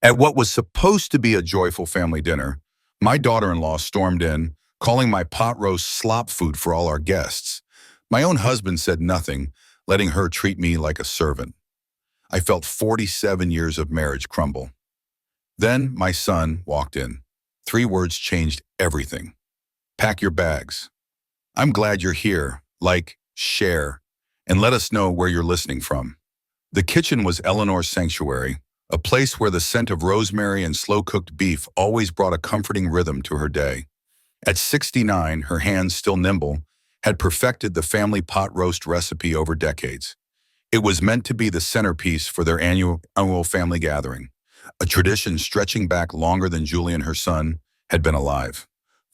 At what was supposed to be a joyful family dinner, my daughter-in-law stormed in, calling my pot roast slop food for all our guests. My own husband said nothing, letting her treat me like a servant. I felt 47 years of marriage crumble. Then my son walked in. 3 words changed everything. Pack your bags. I'm glad you're here. Like, share, and let us know where you're listening from. The kitchen was Eleanor's sanctuary, a place where the scent of rosemary and slow-cooked beef always brought a comforting rhythm to her day. At 69, her hands still nimble, had perfected the family pot roast recipe over decades. It was meant to be the centerpiece for their annual family gathering, a tradition stretching back longer than Julian, her son, had been alive.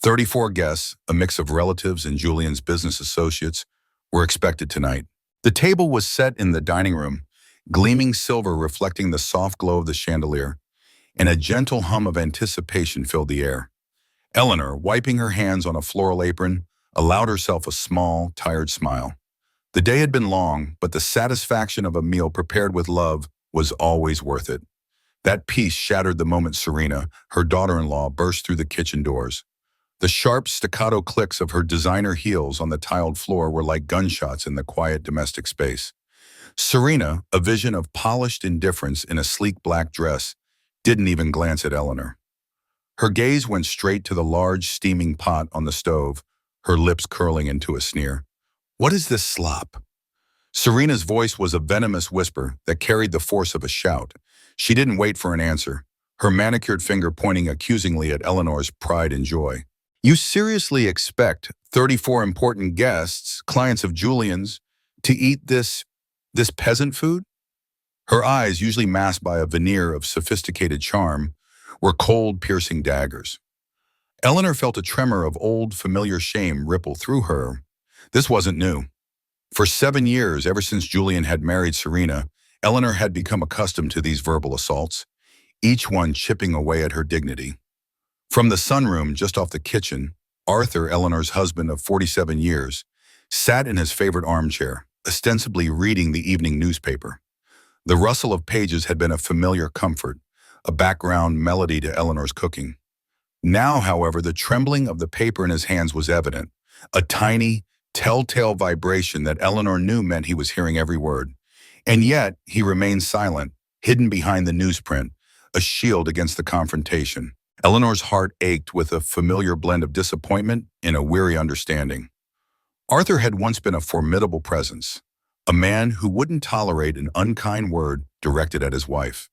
34 guests, a mix of relatives and Julian's business associates, were expected tonight. The table was set in the dining room, gleaming silver reflecting the soft glow of the chandelier, and a gentle hum of anticipation filled the air. Eleanor, wiping her hands on a floral apron, allowed herself a small, tired smile. The day had been long, but the satisfaction of a meal prepared with love was always worth it. That peace shattered the moment Serena, her daughter-in-law, burst through the kitchen doors. The sharp staccato clicks of her designer heels on the tiled floor were like gunshots in the quiet domestic space. Serena, a vision of polished indifference in a sleek black dress, didn't even glance at Eleanor. Her gaze went straight to the large steaming pot on the stove, her lips curling into a sneer. "What is this slop?" Serena's voice was a venomous whisper that carried the force of a shout. She didn't wait for an answer, her manicured finger pointing accusingly at Eleanor's pride and joy. "You seriously expect 34 important guests, clients of Julian's, to eat this peasant food?" Her eyes, usually masked by a veneer of sophisticated charm, were cold, piercing daggers. Eleanor felt a tremor of old, familiar shame ripple through her. This wasn't new. For 7 years, ever since Julian had married Serena, Eleanor had become accustomed to these verbal assaults, each one chipping away at her dignity. From the sunroom just off the kitchen, Arthur, Eleanor's husband of 47 years, sat in his favorite armchair, ostensibly reading the evening newspaper. The rustle of pages had been a familiar comfort, a background melody to Eleanor's cooking. Now, however, the trembling of the paper in his hands was evident, a tiny, telltale vibration that Eleanor knew meant he was hearing every word. And yet, he remained silent, hidden behind the newsprint, a shield against the confrontation. Eleanor's heart ached with a familiar blend of disappointment and a weary understanding. Arthur had once been a formidable presence, a man who wouldn't tolerate an unkind word directed at his wife.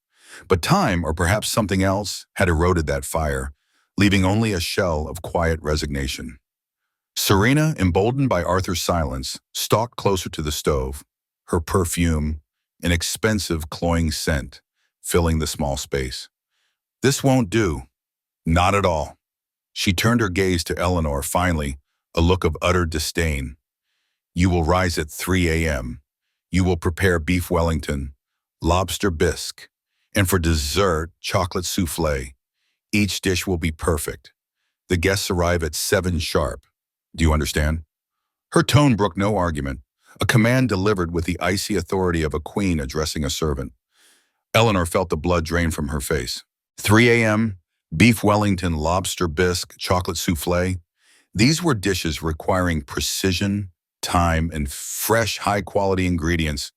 But time, or perhaps something else, had eroded that fire, leaving only a shell of quiet resignation. Serena, emboldened by Arthur's silence, stalked closer to the stove, her perfume, an expensive, cloying scent, filling the small space. "This won't do. Not at all." She turned her gaze to Eleanor, finally, a look of utter disdain. "You will rise at 3 a.m. You will prepare beef Wellington, lobster bisque, and for dessert, chocolate souffle. Each dish will be perfect. The guests arrive at 7 sharp. Do you understand?" Her tone brooked no argument, a command delivered with the icy authority of a queen addressing a servant. Eleanor felt the blood drain from her face. 3 a.m., beef Wellington, lobster bisque, chocolate souffle. These were dishes requiring precision, time, and fresh, high-quality ingredients,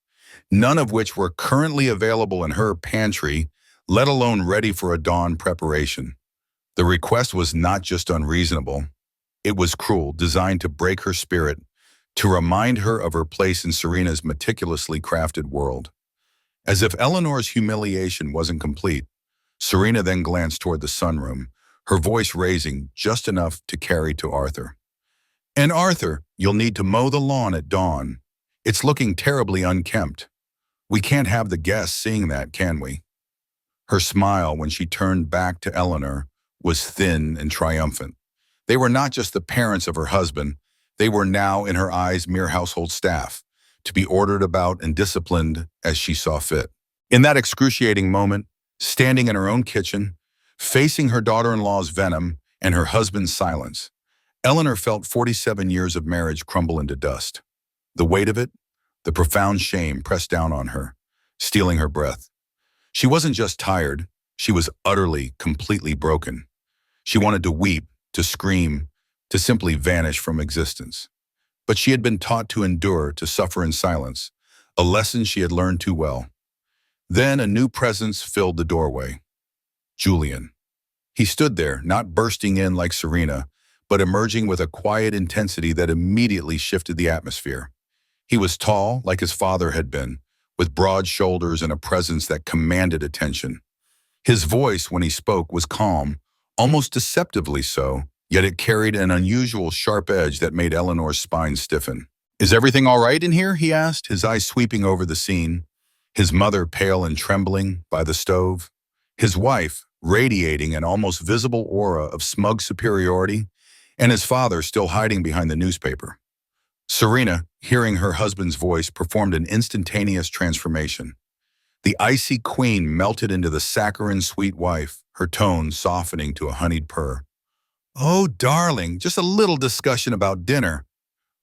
none of which were currently available in her pantry, let alone ready for a dawn preparation. The request was not just unreasonable. It was cruel, designed to break her spirit, to remind her of her place in Serena's meticulously crafted world. As if Eleanor's humiliation wasn't complete, Serena then glanced toward the sunroom, her voice raising just enough to carry to Arthur. "And Arthur, you'll need to mow the lawn at dawn. It's looking terribly unkempt. We can't have the guests seeing that, can we?" Her smile, when she turned back to Eleanor, was thin and triumphant. They were not just the parents of her husband, they were now, in her eyes, mere household staff, to be ordered about and disciplined as she saw fit. In that excruciating moment, standing in her own kitchen, facing her daughter-in-law's venom and her husband's silence, Eleanor felt 47 years of marriage crumble into dust. The weight of it, the profound shame pressed down on her, stealing her breath. She wasn't just tired, She was utterly, completely broken. She wanted to weep, to scream, to simply vanish from existence. But she had been taught to endure, to suffer in silence, a lesson she had learned too well. Then a new presence filled the doorway. Julian. He stood there, not bursting in like Serena, but emerging with a quiet intensity that immediately shifted the atmosphere. He was tall, like his father had been, with broad shoulders and a presence that commanded attention. His voice, when he spoke, was calm, almost deceptively so, yet it carried an unusual sharp edge that made Eleanor's spine stiffen. "Is everything all right in here?" he asked, his eyes sweeping over the scene. His mother pale and trembling by the stove. His wife radiating an almost visible aura of smug superiority, and his father still hiding behind the newspaper. Serena, hearing her husband's voice, performed an instantaneous transformation. The icy queen melted into the saccharine sweet wife, her tone softening to a honeyed purr. "Oh, darling, just a little discussion about dinner."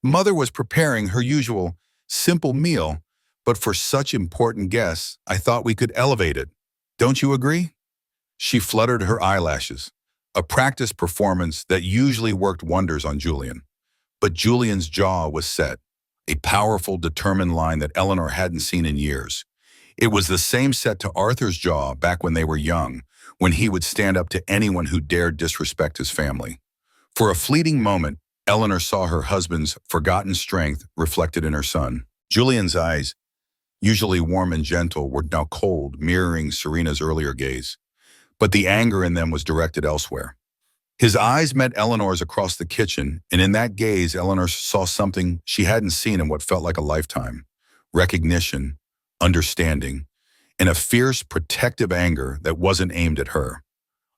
Mother was preparing her usual simple meal, but for such important guests, I thought we could elevate it. Don't you agree? She fluttered her eyelashes, a practiced performance that usually worked wonders on Julian. But Julian's jaw was set, a powerful, determined line that Eleanor hadn't seen in years. It was the same set to Arthur's jaw back when they were young, when he would stand up to anyone who dared disrespect his family. For a fleeting moment, Eleanor saw her husband's forgotten strength reflected in her son. Julian's eyes, usually warm and gentle, were now cold, mirroring Serena's earlier gaze. But the anger in them was directed elsewhere. His eyes met Eleanor's across the kitchen, and in that gaze, Eleanor saw something she hadn't seen in what felt like a lifetime. Recognition, understanding, and a fierce, protective anger that wasn't aimed at her.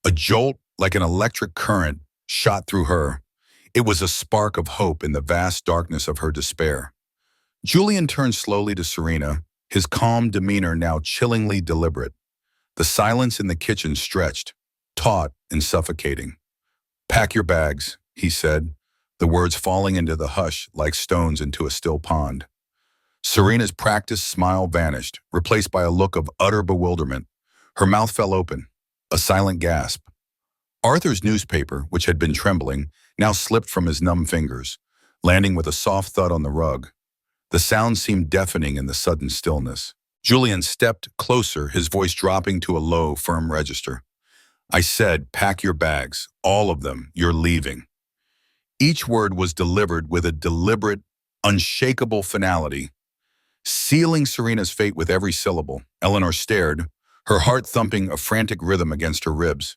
A jolt, like an electric current, shot through her. It was a spark of hope in the vast darkness of her despair. Julian turned slowly to Serena, his calm demeanor now chillingly deliberate. The silence in the kitchen stretched, taut and suffocating. "Pack your bags," he said, the words falling into the hush like stones into a still pond. Serena's practiced smile vanished, replaced by a look of utter bewilderment. Her mouth fell open, a silent gasp. Arthur's newspaper, which had been trembling, now slipped from his numb fingers, landing with a soft thud on the rug. The sound seemed deafening in the sudden stillness. Julian stepped closer, his voice dropping to a low, firm register. "I said, pack your bags, all of them, you're leaving." Each word was delivered with a deliberate, unshakable finality. Sealing Serena's fate with every syllable, Eleanor stared, her heart thumping a frantic rhythm against her ribs.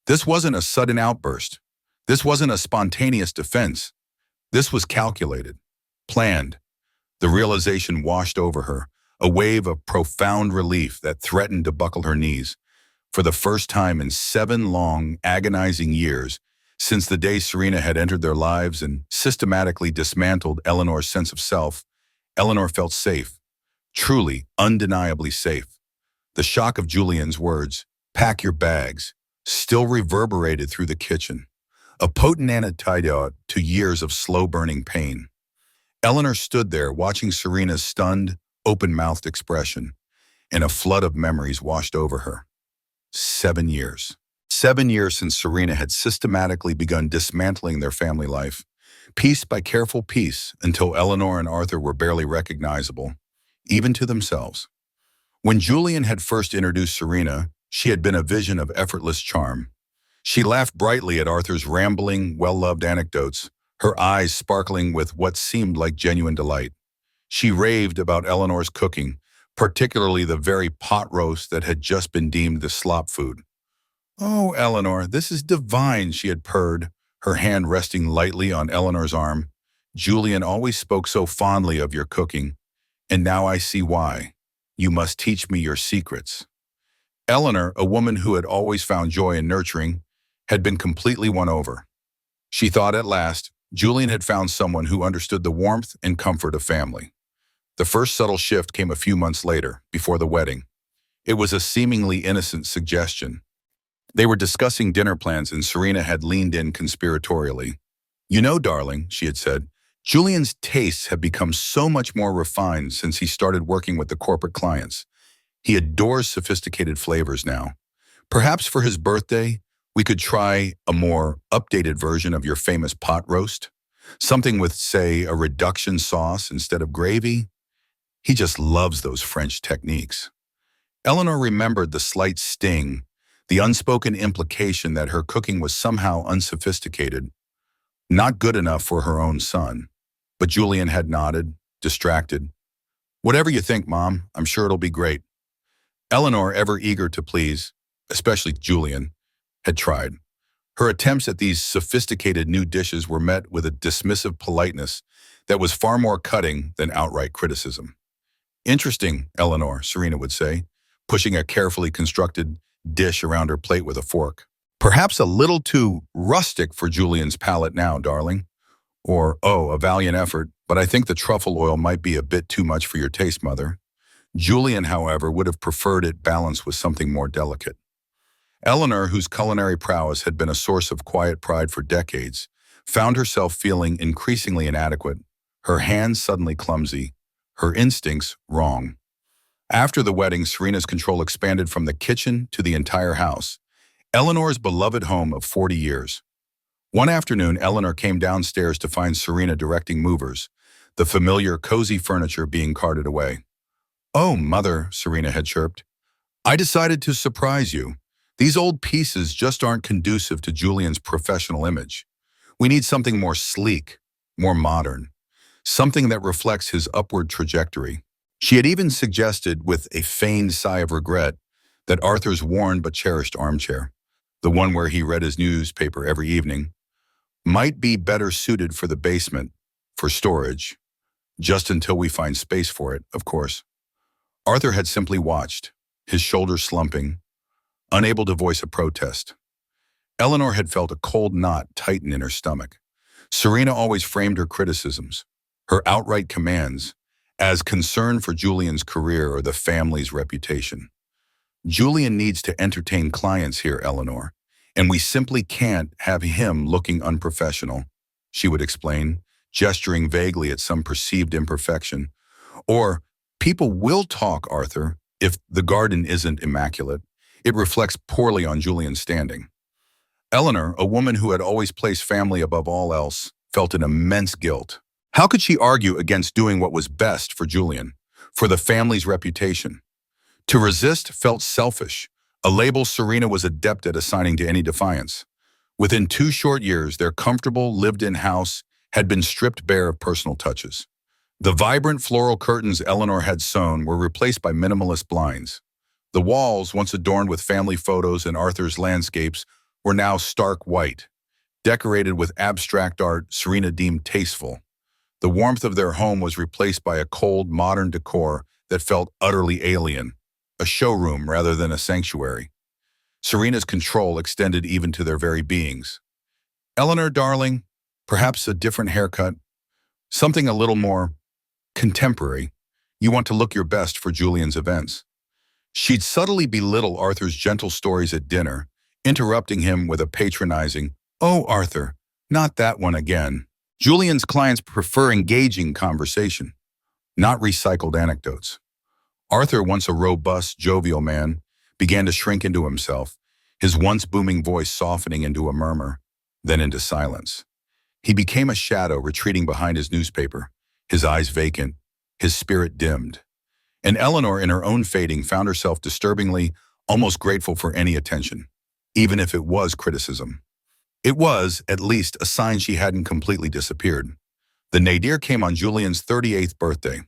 This wasn't a sudden outburst. This wasn't a spontaneous defense. This was calculated, planned. The realization washed over her, a wave of profound relief that threatened to buckle her knees. For the first time in 7 long, agonizing years, since the day Serena had entered their lives and systematically dismantled Eleanor's sense of self, Eleanor felt safe, truly, undeniably safe. The shock of Julian's words, "Pack your bags," still reverberated through the kitchen, a potent antidote to years of slow-burning pain. Eleanor stood there, watching Serena's stunned, open-mouthed expression, and a flood of memories washed over her. 7 years. 7 years since Serena had systematically begun dismantling their family life, piece by careful piece, until Eleanor and Arthur were barely recognizable, even to themselves. When Julian had first introduced Serena, she had been a vision of effortless charm. She laughed brightly at Arthur's rambling, well-loved anecdotes, her eyes sparkling with what seemed like genuine delight. She raved about Eleanor's cooking, particularly the very pot roast that had just been deemed the slop food. "Oh, Eleanor, this is divine," she had purred, her hand resting lightly on Eleanor's arm. "Julian always spoke so fondly of your cooking, and now I see why. You must teach me your secrets." Eleanor, a woman who had always found joy in nurturing, had been completely won over. She thought at last, Julian had found someone who understood the warmth and comfort of family. The first subtle shift came a few months later, before the wedding. It was a seemingly innocent suggestion. They were discussing dinner plans and Serena had leaned in conspiratorially. "You know, darling," she had said, "Julian's tastes have become so much more refined since he started working with the corporate clients. He adores sophisticated flavors now, Perhaps for his birthday, we could try a more updated version of your famous pot roast. Something with, say, a reduction sauce instead of gravy. He just loves those French techniques. Eleanor remembered the slight sting, the unspoken implication that her cooking was somehow unsophisticated, not good enough for her own son. But Julian had nodded, distracted. Whatever you think, Mom, I'm sure it'll be great. Eleanor, ever eager to please, especially Julian, had tried. Her attempts at these sophisticated new dishes were met with a dismissive politeness that was far more cutting than outright criticism. Interesting, Eleanor, Serena would say, pushing a carefully constructed dish around her plate with a fork. Perhaps a little too rustic for Julian's palate now, darling. Or, oh, a valiant effort, but I think the truffle oil might be a bit too much for your taste, Mother. Julian, however, would have preferred it balanced with something more delicate. Eleanor, whose culinary prowess had been a source of quiet pride for decades, found herself feeling increasingly inadequate, her hands suddenly clumsy, her instincts wrong. After the wedding, Serena's control expanded from the kitchen to the entire house, Eleanor's beloved home of 40 years. One afternoon, Eleanor came downstairs to find Serena directing movers, the familiar, cozy furniture being carted away. "Oh, Mother," Serena had chirped, "I decided to surprise you. These old pieces just aren't conducive to Julian's professional image. We need something more sleek, more modern, something that reflects his upward trajectory." She had even suggested, with a feigned sigh of regret, that Arthur's worn but cherished armchair, the one where he read his newspaper every evening, might be better suited for the basement, for storage, just until we find space for it, of course. Arthur had simply watched, his shoulders slumping, unable to voice a protest. Eleanor had felt a cold knot tighten in her stomach. Serena always framed her criticisms, her outright commands, as concern for Julian's career or the family's reputation. "Julian needs to entertain clients here, Eleanor, and we simply can't have him looking unprofessional," she would explain, gesturing vaguely at some perceived imperfection. Or, "People will talk, Arthur, if the garden isn't immaculate. It reflects poorly on Julian's standing." Eleanor, a woman who had always placed family above all else, felt an immense guilt. How could she argue against doing what was best for Julian, for the family's reputation? To resist felt selfish, a label Serena was adept at assigning to any defiance. Within 2 short years, their comfortable, lived-in house had been stripped bare of personal touches. The vibrant floral curtains Eleanor had sewn were replaced by minimalist blinds. The walls, once adorned with family photos and Arthur's landscapes, were now stark white, decorated with abstract art Serena deemed tasteful. The warmth of their home was replaced by a cold, modern decor that felt utterly alien, a showroom rather than a sanctuary. Serena's control extended even to their very beings. "Eleanor, darling, perhaps a different haircut, something a little more contemporary. You want to look your best for Julian's events." She'd subtly belittle Arthur's gentle stories at dinner, interrupting him with a patronizing, "Oh, Arthur, not that one again." Julian's clients prefer engaging conversation, not recycled anecdotes. Arthur, once a robust, jovial man, began to shrink into himself, his once booming voice softening into a murmur, then into silence. He became a shadow retreating behind his newspaper, his eyes vacant, his spirit dimmed. And Eleanor, in her own fading, found herself disturbingly, almost grateful for any attention, even if it was criticism. It was, at least, a sign she hadn't completely disappeared. The nadir came on Julian's 38th birthday.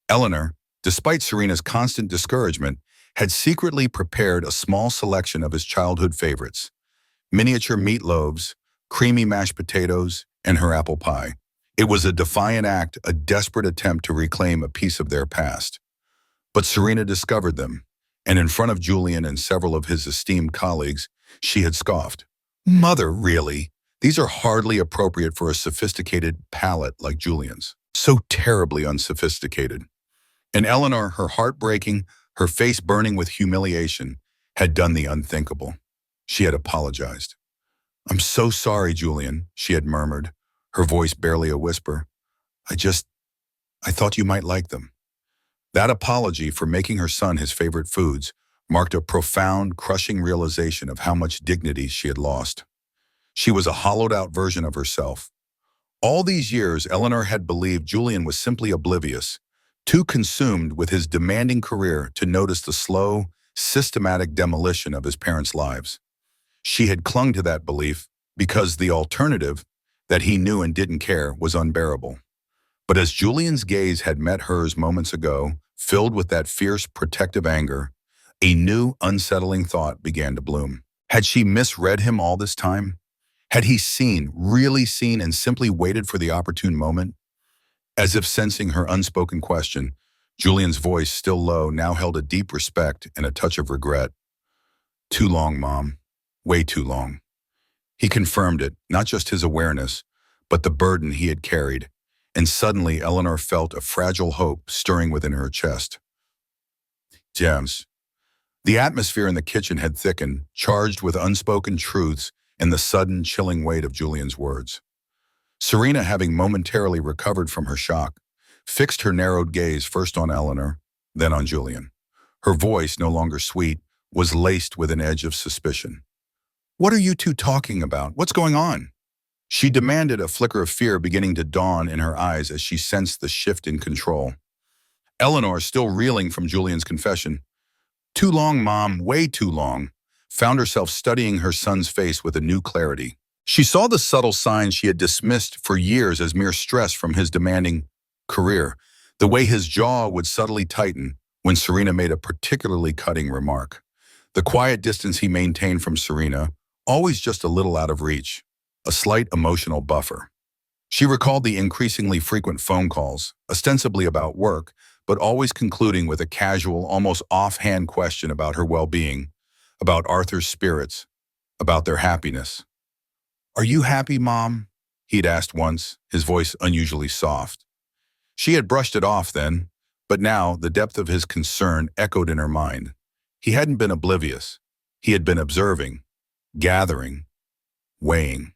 Eleanor, despite Serena's constant discouragement, had secretly prepared a small selection of his childhood favorites: miniature meatloaves, creamy mashed potatoes, and her apple pie. It was a defiant act, a desperate attempt to reclaim a piece of their past. But Serena discovered them, and in front of Julian and several of his esteemed colleagues, she had scoffed. "Mother, really? These are hardly appropriate for a sophisticated palate like Julian's. So terribly unsophisticated." And Eleanor, her heart breaking, her face burning with humiliation, had done the unthinkable. She had apologized. "I'm so sorry, Julian," she had murmured, her voice barely a whisper. I thought you might like them." That apology for making her son his favorite foods marked a profound, crushing realization of how much dignity she had lost. She was a hollowed-out version of herself. All these years, Eleanor had believed Julian was simply oblivious, too consumed with his demanding career to notice the slow, systematic demolition of his parents' lives. She had clung to that belief because the alternative, that he knew and didn't care, was unbearable. But as Julian's gaze had met hers moments ago, filled with that fierce, protective anger, a new, unsettling thought began to bloom. Had she misread him all this time? Had he seen, really seen, and simply waited for the opportune moment? As if sensing her unspoken question, Julian's voice, still low, now held a deep respect and a touch of regret. Too long, Mom. Way too long. He confirmed it, not just his awareness, but the burden he had carried. And suddenly, Eleanor felt a fragile hope stirring within her chest. Gems. The atmosphere in the kitchen had thickened, charged with unspoken truths and the sudden, chilling weight of Julian's words. Serena, having momentarily recovered from her shock, fixed her narrowed gaze first on Eleanor, then on Julian. Her voice, no longer sweet, was laced with an edge of suspicion. "What are you two talking about? What's going on?" She demanded, a flicker of fear beginning to dawn in her eyes as she sensed the shift in control. Eleanor, still reeling from Julian's confession, "Too long, Mom, way too long," found herself studying her son's face with a new clarity. She saw the subtle signs she had dismissed for years as mere stress from his demanding career, the way his jaw would subtly tighten when Serena made a particularly cutting remark, the quiet distance he maintained from Serena, always just a little out of reach, a slight emotional buffer. She recalled the increasingly frequent phone calls, ostensibly about work, but always concluding with a casual, almost offhand question about her well-being, about Arthur's spirits, about their happiness. "Are you happy, Mom?" he'd asked once, his voice unusually soft. She had brushed it off then, but now the depth of his concern echoed in her mind. He hadn't been oblivious. He had been observing, gathering, weighing.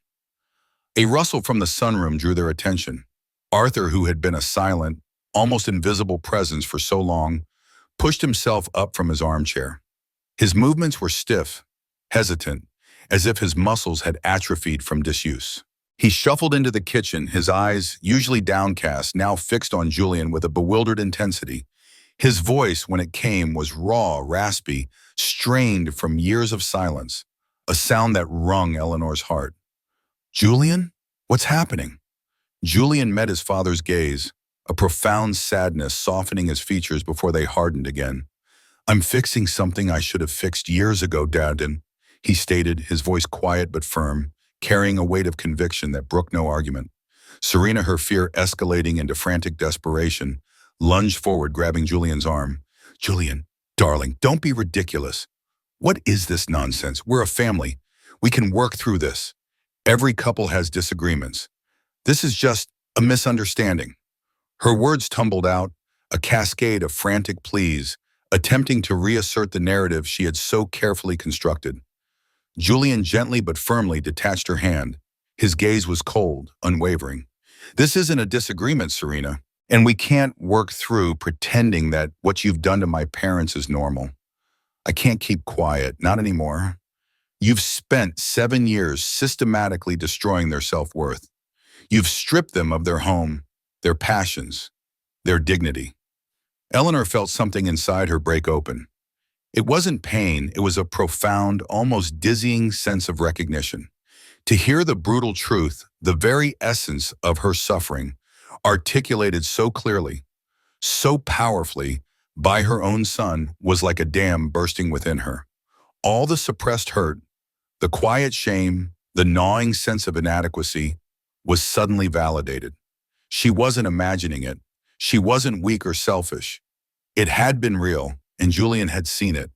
A rustle from the sunroom drew their attention. Arthur, who had been a silent, almost invisible presence for so long, pushed himself up from his armchair. His movements were stiff, hesitant, as if his muscles had atrophied from disuse. He shuffled into the kitchen, his eyes, usually downcast, now fixed on Julian with a bewildered intensity. His voice, when it came, was raw, raspy, strained from years of silence, a sound that wrung Eleanor's heart. "Julian? What's happening?" Julian met his father's gaze, a profound sadness softening his features before they hardened again. "I'm fixing something I should have fixed years ago, Dad," he stated, his voice quiet but firm, carrying a weight of conviction that brooked no argument. Serena, her fear escalating into frantic desperation, lunged forward, grabbing Julian's arm. "Julian, darling, don't be ridiculous. What is this nonsense? We're a family. We can work through this. Every couple has disagreements. This is just a misunderstanding." Her words tumbled out, a cascade of frantic pleas, attempting to reassert the narrative she had so carefully constructed. Julian gently but firmly detached her hand. His gaze was cold, unwavering. "This isn't a disagreement, Serena, and we can't work through pretending that what you've done to my parents is normal. I can't keep quiet, not anymore. You've spent 7 years systematically destroying their self-worth. You've stripped them of their home, their passions, their dignity." Eleanor felt something inside her break open. It wasn't pain, it was a profound, almost dizzying sense of recognition. To hear the brutal truth, the very essence of her suffering, articulated so clearly, so powerfully, by her own son, was like a dam bursting within her. All the suppressed hurt, the quiet shame, the gnawing sense of inadequacy, was suddenly validated. She wasn't imagining it. She wasn't weak or selfish. It had been real, and Julian had seen it.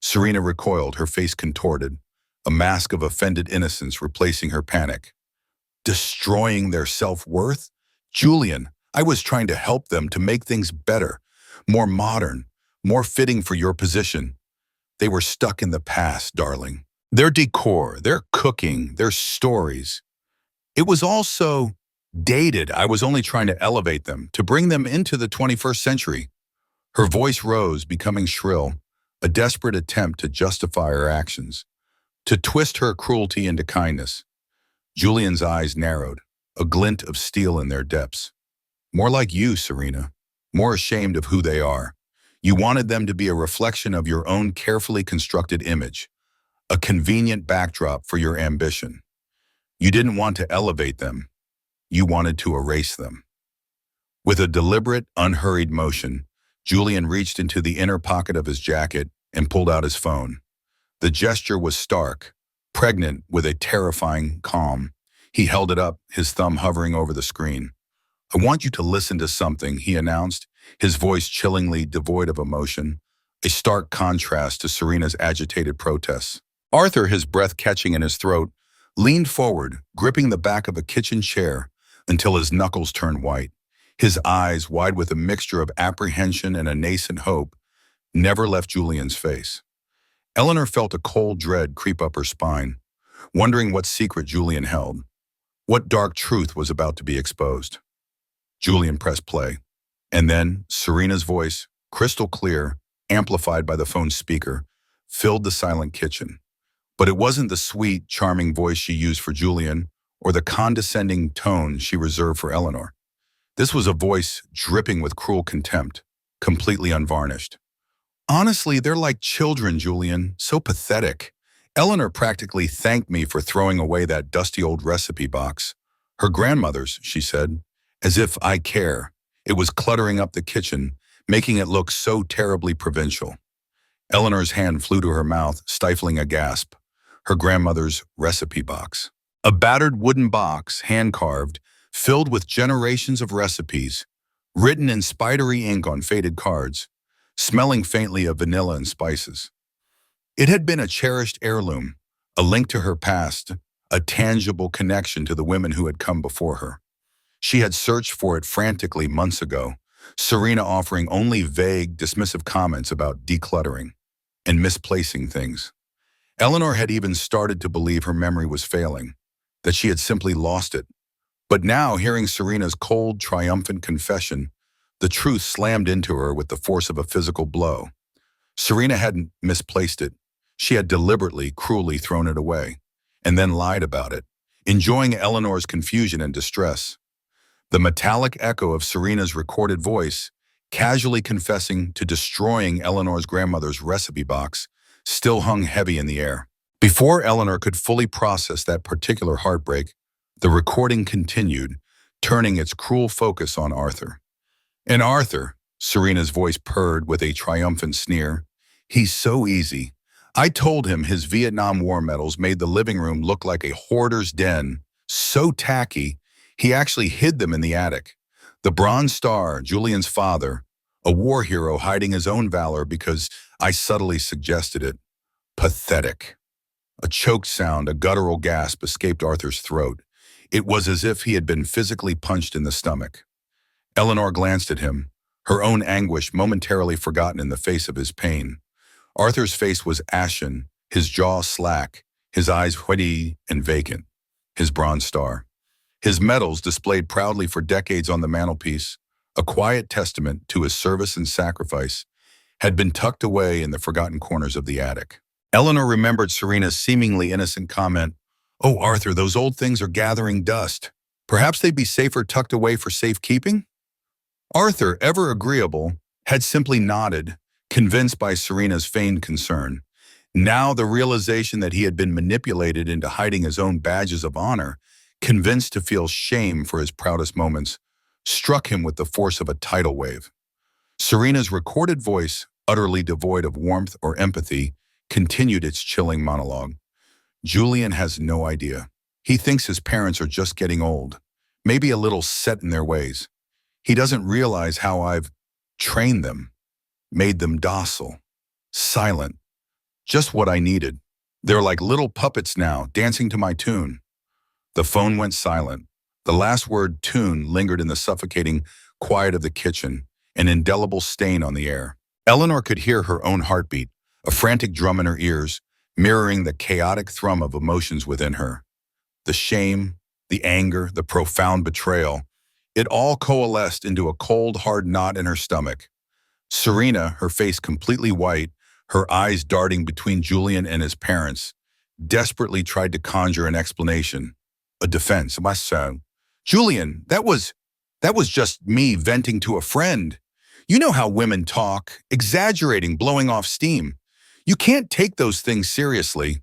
Serena recoiled, her face contorted, a mask of offended innocence replacing her panic. "Destroying their self-worth? Julian, I was trying to help them, to make things better, more modern, more fitting for your position. They were stuck in the past, darling. Their decor, their cooking, their stories. It was all so dated. I was only trying to elevate them, to bring them into the 21st century. Her voice rose, becoming shrill, a desperate attempt to justify her actions, to twist her cruelty into kindness. Julian's eyes narrowed, a glint of steel in their depths. More like you, Serena. More ashamed of who they are. You wanted them to be a reflection of your own carefully constructed image, a convenient backdrop for your ambition. You didn't want to elevate them. You wanted to erase them. With a deliberate, unhurried motion, Julian reached into the inner pocket of his jacket and pulled out his phone. The gesture was stark, pregnant with a terrifying calm. He held it up, his thumb hovering over the screen. I want you to listen to something, he announced, his voice chillingly devoid of emotion, a stark contrast to Serena's agitated protests. Arthur, his breath catching in his throat, leaned forward, gripping the back of a kitchen chair until his knuckles turned white. His eyes, wide with a mixture of apprehension and a nascent hope, never left Julian's face. Eleanor felt a cold dread creep up her spine, wondering what secret Julian held, what dark truth was about to be exposed. Julian pressed play, and then Serena's voice, crystal clear, amplified by the phone's speaker, filled the silent kitchen. But it wasn't the sweet, charming voice she used for Julian or the condescending tone she reserved for Eleanor. This was a voice dripping with cruel contempt, completely unvarnished. Honestly, they're like children, Julian, so pathetic. Eleanor practically thanked me for throwing away that dusty old recipe box. Her grandmother's, she said, as if I care. It was cluttering up the kitchen, making it look so terribly provincial. Eleanor's hand flew to her mouth, stifling a gasp. Her grandmother's recipe box. A battered wooden box, hand-carved, filled with generations of recipes, written in spidery ink on faded cards, smelling faintly of vanilla and spices. It had been a cherished heirloom, a link to her past, a tangible connection to the women who had come before her. She had searched for it frantically months ago, Serena offering only vague, dismissive comments about decluttering and misplacing things. Eleanor had even started to believe her memory was failing, that she had simply lost it. But now, hearing Serena's cold, triumphant confession, the truth slammed into her with the force of a physical blow. Serena hadn't misplaced it. She had deliberately, cruelly thrown it away, and then lied about it, enjoying Eleanor's confusion and distress. The metallic echo of Serena's recorded voice, casually confessing to destroying Eleanor's grandmother's recipe box, still hung heavy in the air. Before Eleanor could fully process that particular heartbreak, the recording continued, turning its cruel focus on Arthur. And Arthur, Serena's voice purred with a triumphant sneer, he's so easy. I told him his Vietnam War medals made the living room look like a hoarder's den, so tacky, he actually hid them in the attic. The Bronze Star, Julian's father, a war hero hiding his own valor because I subtly suggested it. Pathetic. A choked sound, a guttural gasp escaped Arthur's throat. It was as if he had been physically punched in the stomach. Eleanor glanced at him, her own anguish momentarily forgotten in the face of his pain. Arthur's face was ashen, his jaw slack, his eyes wheaty and vacant. His Bronze Star. His medals, displayed proudly for decades on the mantelpiece, a quiet testament to his service and sacrifice, had been tucked away in the forgotten corners of the attic. Eleanor remembered Serena's seemingly innocent comment, "Oh, Arthur, those old things are gathering dust. Perhaps they'd be safer tucked away for safekeeping?" Arthur, ever agreeable, had simply nodded, convinced by Serena's feigned concern. Now the realization that he had been manipulated into hiding his own badges of honor, convinced to feel shame for his proudest moments, struck him with the force of a tidal wave. Serena's recorded voice, utterly devoid of warmth or empathy, continued its chilling monologue. Julian has no idea. He thinks his parents are just getting old, maybe a little set in their ways. He doesn't realize how I've trained them, made them docile, silent, just what I needed. They're like little puppets now, dancing to my tune. The phone went silent. The last word, tune, lingered in the suffocating quiet of the kitchen, an indelible stain on the air. Eleanor could hear her own heartbeat, a frantic drum in her ears, mirroring the chaotic thrum of emotions within her. The shame, the anger, the profound betrayal, it all coalesced into a cold, hard knot in her stomach. Serena, her face completely white, her eyes darting between Julian and his parents, desperately tried to conjure an explanation, a defense. My son, Julian, that was just me venting to a friend. You know how women talk, exaggerating, blowing off steam. You can't take those things seriously.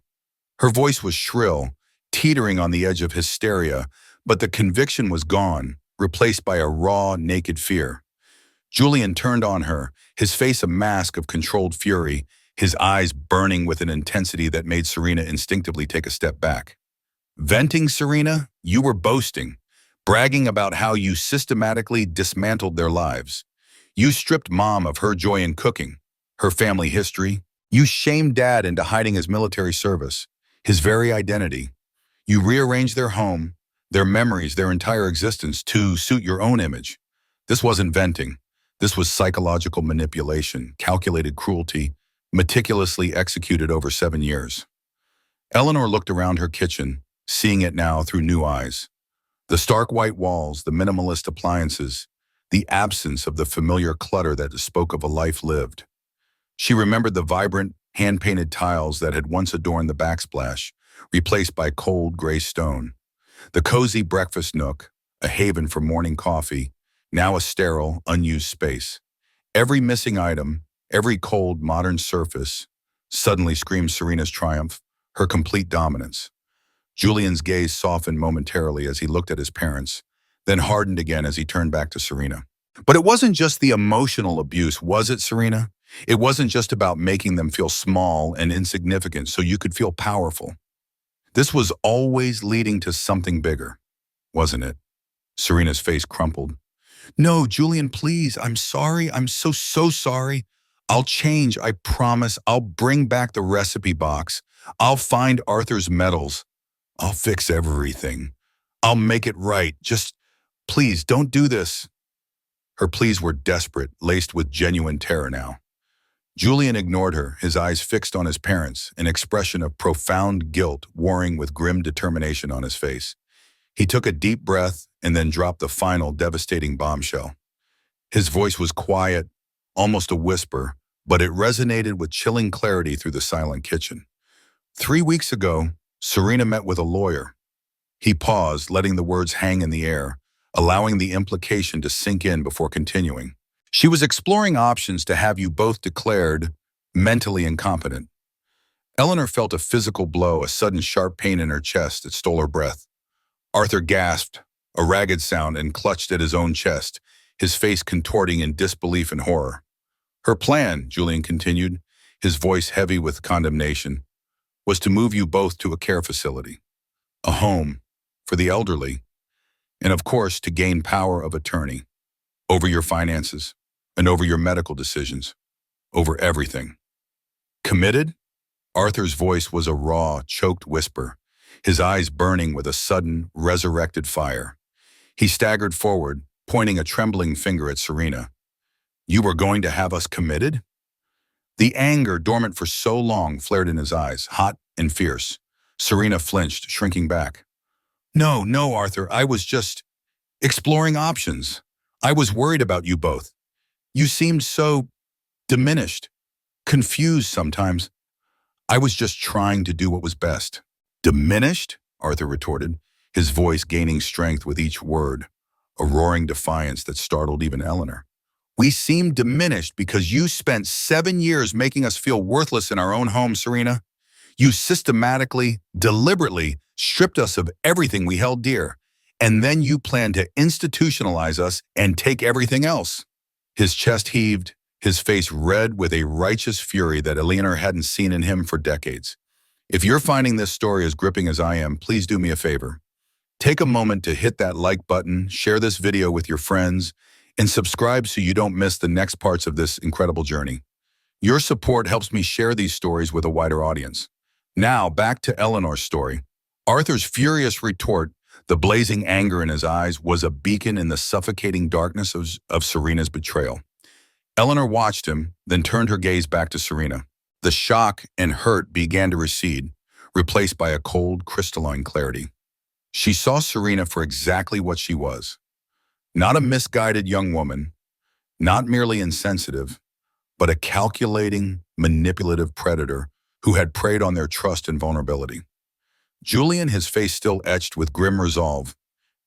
Her voice was shrill, teetering on the edge of hysteria, but the conviction was gone, replaced by a raw, naked fear. Julian turned on her, his face a mask of controlled fury, his eyes burning with an intensity that made Serena instinctively take a step back. Venting, Serena? You were boasting, bragging about how you systematically dismantled their lives. You stripped Mom of her joy in cooking, her family history. You shamed Dad into hiding his military service, his very identity. You rearranged their home, their memories, their entire existence to suit your own image. This wasn't venting. This was psychological manipulation, calculated cruelty, meticulously executed over 7 years. Eleanor looked around her kitchen, seeing it now through new eyes. The stark white walls, the minimalist appliances, the absence of the familiar clutter that spoke of a life lived. She remembered the vibrant, hand-painted tiles that had once adorned the backsplash, replaced by cold gray stone. The cozy breakfast nook, a haven for morning coffee, now a sterile, unused space. Every missing item, every cold, modern surface, suddenly screamed Serena's triumph, her complete dominance. Julian's gaze softened momentarily as he looked at his parents, then hardened again as he turned back to Serena. But it wasn't just the emotional abuse, was it, Serena? It wasn't just about making them feel small and insignificant so you could feel powerful. This was always leading to something bigger, wasn't it? Serena's face crumpled. No, Julian, please, I'm sorry. I'm so sorry. I'll change, I promise. I'll bring back the recipe box. I'll find Arthur's medals. I'll fix everything. I'll make it right. Just, please, don't do this. Her pleas were desperate, laced with genuine terror now. Julian ignored her, his eyes fixed on his parents, an expression of profound guilt warring with grim determination on his face. He took a deep breath and then dropped the final devastating bombshell. His voice was quiet, almost a whisper, but it resonated with chilling clarity through the silent kitchen. 3 weeks ago, Serena met with a lawyer. He paused, letting the words hang in the air, allowing the implication to sink in before continuing. She was exploring options to have you both declared mentally incompetent. Eleanor felt a physical blow, a sudden sharp pain in her chest that stole her breath. Arthur gasped, a ragged sound, and clutched at his own chest, his face contorting in disbelief and horror. Her plan, Julian continued, his voice heavy with condemnation, was to move you both to a care facility, a home for the elderly, and of course to gain power of attorney over your finances and over your medical decisions, over everything. Committed? Arthur's voice was a raw, choked whisper, his eyes burning with a sudden, resurrected fire. He staggered forward, pointing a trembling finger at Serena. You were going to have us committed? The anger, dormant for so long, flared in his eyes, hot and fierce. Serena flinched, shrinking back. No, Arthur, I was just exploring options. I was worried about you both. You seemed so diminished, confused sometimes. I was just trying to do what was best. Diminished? Arthur retorted, his voice gaining strength with each word, a roaring defiance that startled even Eleanor. We seemed diminished because you spent 7 years making us feel worthless in our own home, Serena. You systematically, deliberately stripped us of everything we held dear, and then you planned to institutionalize us and take everything else. His chest heaved, his face red with a righteous fury that Eleanor hadn't seen in him for decades. If you're finding this story as gripping as I am, please do me a favor. Take a moment to hit that like button, share this video with your friends, and subscribe so you don't miss the next parts of this incredible journey. Your support helps me share these stories with a wider audience. Now, back to Eleanor's story. Arthur's furious retort, the blazing anger in his eyes, was a beacon in the suffocating darkness of Serena's betrayal. Eleanor watched him, then turned her gaze back to Serena. The shock and hurt began to recede, replaced by a cold, crystalline clarity. She saw Serena for exactly what she was. Not a misguided young woman, not merely insensitive, but a calculating, manipulative predator who had preyed on their trust and vulnerability. Julian, his face still etched with grim resolve,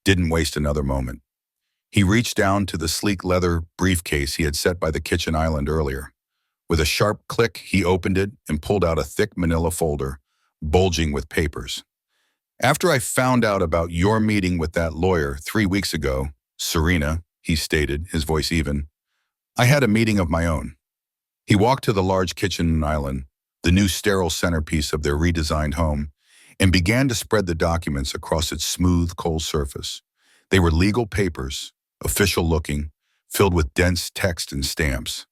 didn't waste another moment. He reached down to the sleek leather briefcase he had set by the kitchen island earlier. With a sharp click, he opened it and pulled out a thick manila folder, bulging with papers. After I found out about your meeting with that lawyer 3 weeks ago, Serena, he stated, his voice even, I had a meeting of my own. He walked to the large kitchen island, the new sterile centerpiece of their redesigned home, and began to spread the documents across its smooth, cold surface. They were legal papers, official-looking, filled with dense text and stamps.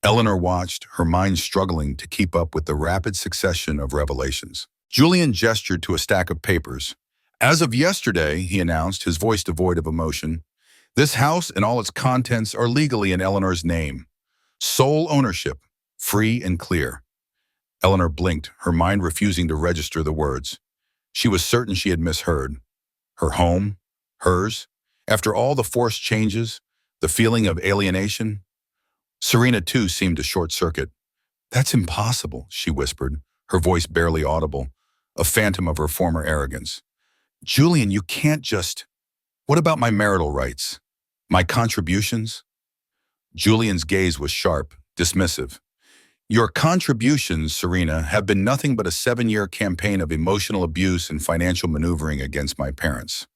Eleanor watched, her mind struggling to keep up with the rapid succession of revelations. Julian gestured to a stack of papers. As of yesterday, he announced, his voice devoid of emotion, this house and all its contents are legally in Eleanor's name. Sole ownership, free and clear. Eleanor blinked, her mind refusing to register the words. She was certain she had misheard. Her home, hers, after all the forced changes, the feeling of alienation. Serena, too, seemed to short-circuit. That's impossible, she whispered, her voice barely audible, a phantom of her former arrogance. Julian, you can't just... What about my marital rights? My contributions? Julian's gaze was sharp, dismissive. Your contributions, Serena, have been nothing but a 7-year campaign of emotional abuse and financial maneuvering against my parents.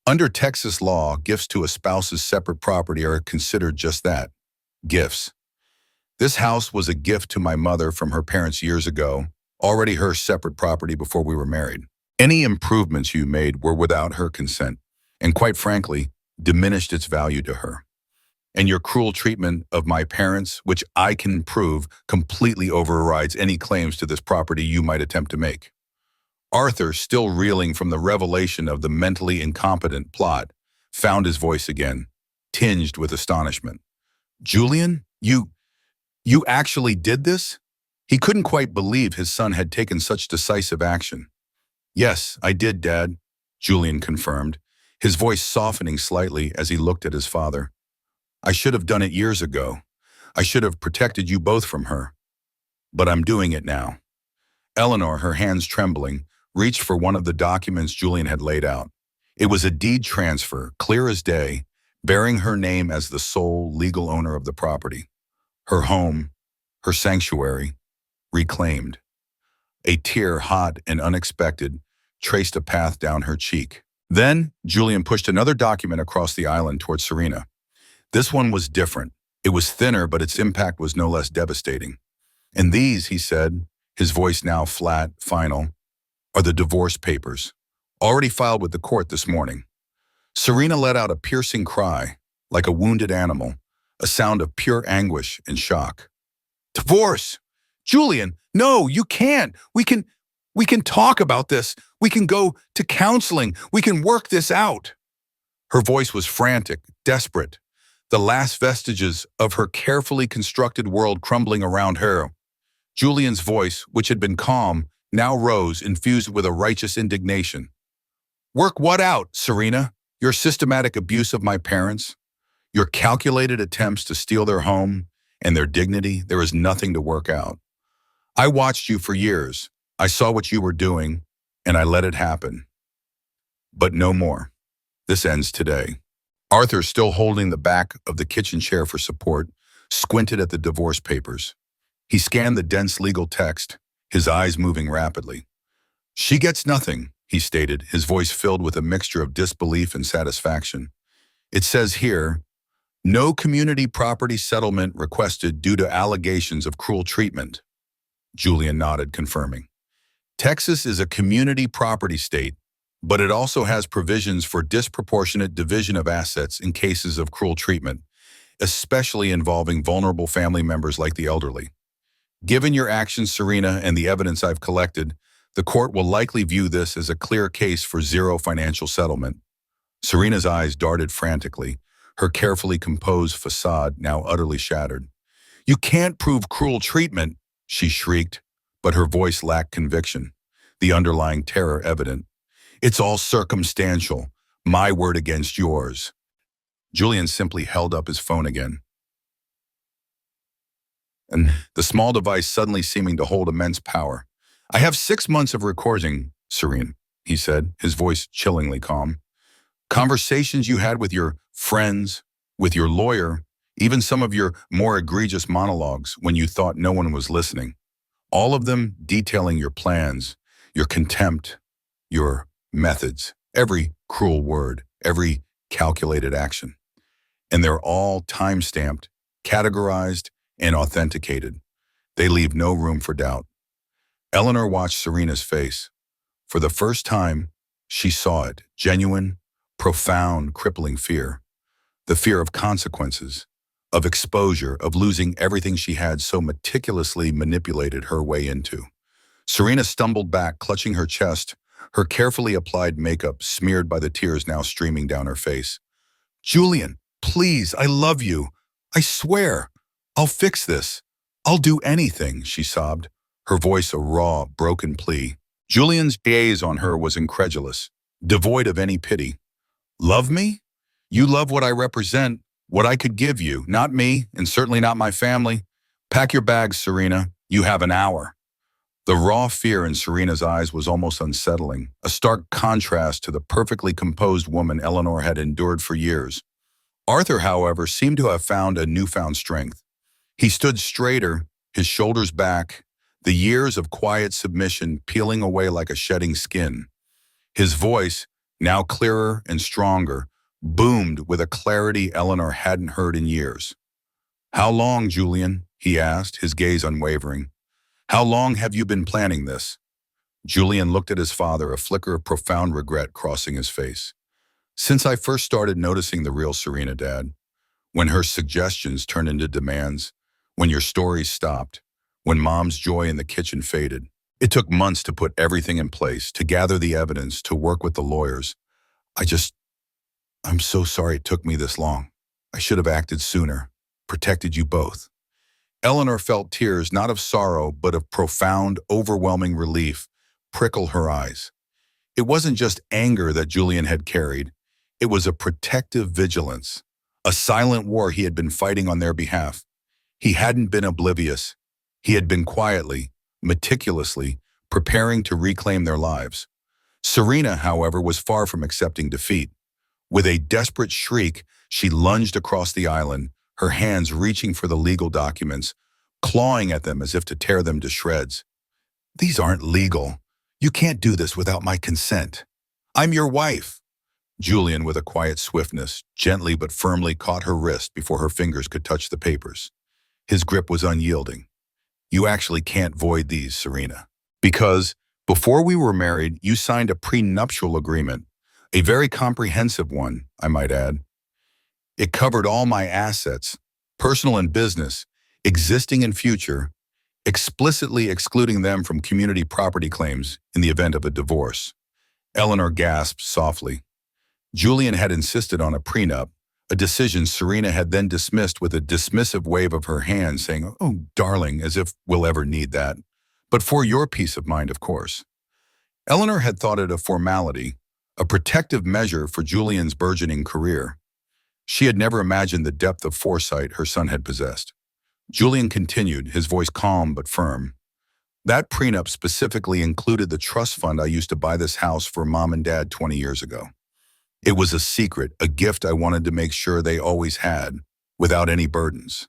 Under Texas law, gifts to a spouse's separate property are considered just that, gifts. This house was a gift to my mother from her parents years ago, already her separate property before we were married. Any improvements you made were without her consent, and quite frankly, diminished its value to her. And your cruel treatment of my parents, which I can prove, completely overrides any claims to this property you might attempt to make. Arthur, still reeling from the revelation of the mentally incompetent plot, found his voice again, tinged with astonishment. Julian, you actually did this? He couldn't quite believe his son had taken such decisive action. Yes, I did, Dad, Julian confirmed, his voice softening slightly as he looked at his father. I should have done it years ago. I should have protected you both from her. But I'm doing it now. Eleanor, her hands trembling, reached for one of the documents Julian had laid out. It was a deed transfer, clear as day, bearing her name as the sole legal owner of the property. Her home, her sanctuary, reclaimed. A tear, hot and unexpected, traced a path down her cheek. Then, Julian pushed another document across the island towards Serena. This one was different. It was thinner, but its impact was no less devastating. And these, he said, his voice now flat, final, are the divorce papers, already filed with the court this morning. Serena let out a piercing cry, like a wounded animal, a sound of pure anguish and shock. Divorce! Julian, no, you can't. We can talk about this. We can go to counseling. We can work this out. Her voice was frantic, desperate, the last vestiges of her carefully constructed world crumbling around her. Julian's voice, which had been calm, now rose, infused with a righteous indignation. Work what out, Serena? Your systematic abuse of my parents? Your calculated attempts to steal their home and their dignity? There is nothing to work out. I watched you for years. I saw what you were doing, and I let it happen. But no more. This ends today. Arthur, still holding the back of the kitchen chair for support, squinted at the divorce papers. He scanned the dense legal text, his eyes moving rapidly. She gets nothing, he stated, his voice filled with a mixture of disbelief and satisfaction. It says here, no community property settlement requested due to allegations of cruel treatment. Julian nodded, confirming. Texas is a community property state, but it also has provisions for disproportionate division of assets in cases of cruel treatment, especially involving vulnerable family members like the elderly. Given your actions, Serena, and the evidence I've collected, the court will likely view this as a clear case for zero financial settlement. Serena's eyes darted frantically, her carefully composed facade now utterly shattered. You can't prove cruel treatment, she shrieked, but her voice lacked conviction, the underlying terror evident. It's all circumstantial, my word against yours. Julian simply held up his phone again. and the small device suddenly seeming to hold immense power. I have 6 months of recording, Serene, he said, his voice chillingly calm. Conversations you had with your friends, with your lawyer, even some of your more egregious monologues when you thought no one was listening. All of them detailing your plans, your contempt, your methods, every cruel word, every calculated action. And they're all time-stamped, categorized, and authenticated. They leave no room for doubt. Eleanor watched Serena's face. For the first time, she saw it, genuine, profound, crippling fear. The fear of consequences, of exposure, of losing everything she had so meticulously manipulated her way into. Serena stumbled back, clutching her chest, her carefully applied makeup smeared by the tears now streaming down her face. Julian, please, I love you. I swear. I'll fix this. I'll do anything, she sobbed, her voice a raw, broken plea. Julian's gaze on her was incredulous, devoid of any pity. Love me? You love what I represent, what I could give you, not me, and certainly not my family. Pack your bags, Serena. You have an hour. The raw fear in Serena's eyes was almost unsettling, a stark contrast to the perfectly composed woman Eleanor had endured for years. Arthur, however, seemed to have found a newfound strength. He stood straighter, his shoulders back, the years of quiet submission peeling away like a shedding skin. His voice, now clearer and stronger, boomed with a clarity Eleanor hadn't heard in years. How long, Julian? He asked, his gaze unwavering. How long have you been planning this? Julian looked at his father, a flicker of profound regret crossing his face. Since I first started noticing the real Serena, Dad. When her suggestions turned into demands, when your stories stopped, when Mom's joy in the kitchen faded. It took months to put everything in place, to gather the evidence, to work with the lawyers. I'm so sorry it took me this long. I should have acted sooner, protected you both. Eleanor felt tears not of sorrow, but of profound, overwhelming relief prickle her eyes. It wasn't just anger that Julian had carried. It was a protective vigilance, a silent war he had been fighting on their behalf. He hadn't been oblivious. He had been quietly, meticulously, preparing to reclaim their lives. Serena, however, was far from accepting defeat. With a desperate shriek, she lunged across the island, her hands reaching for the legal documents, clawing at them as if to tear them to shreds. These aren't legal. You can't do this without my consent. I'm your wife. Julian, with a quiet swiftness, gently but firmly caught her wrist before her fingers could touch the papers. His grip was unyielding. You actually can't void these, Serena. Because before we were married, you signed a prenuptial agreement, a very comprehensive one, I might add. It covered all my assets, personal and business, existing and future, explicitly excluding them from community property claims in the event of a divorce. Eleanor gasped softly. Julian had insisted on a prenup, a decision Serena had then dismissed with a dismissive wave of her hand, saying, "Oh, darling, as if we'll ever need that. But for your peace of mind, of course." Eleanor had thought it a formality, a protective measure for Julian's burgeoning career. She had never imagined the depth of foresight her son had possessed. Julian continued, his voice calm but firm. That prenup specifically included the trust fund I used to buy this house for Mom and Dad 20 years ago. It was a secret, a gift I wanted to make sure they always had, without any burdens.